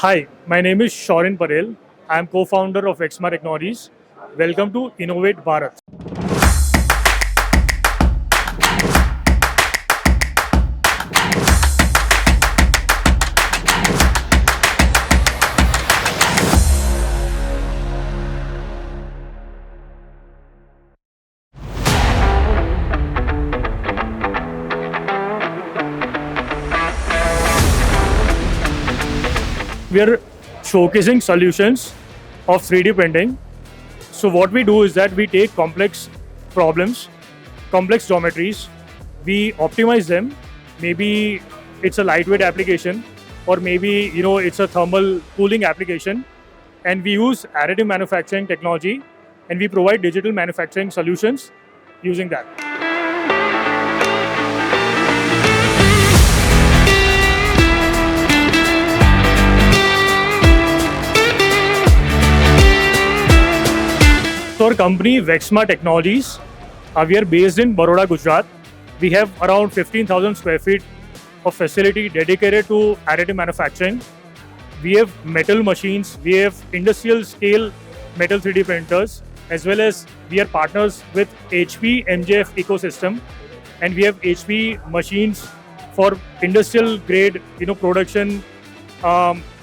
Hi, my name is Shaurin S Patel. I am co-founder of Vexma Technologies. Welcome to Innovate Bharat. We are showcasing solutions of 3D printing. So what we do is that we take complex problems, complex geometries, we optimize them. Maybe it's a lightweight application, or maybe it's a thermal cooling application, and we use additive manufacturing technology, and we provide digital manufacturing solutions using that. So our company, Vexma Technologies, we are based in Vadodara, Gujarat. We have around 15,000 square feet of facility dedicated to additive manufacturing. We have metal machines, we have industrial scale metal 3D printers, as well as we are partners with HP MJF ecosystem, and we have HP machines for industrial grade production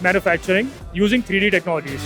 manufacturing using 3D technologies.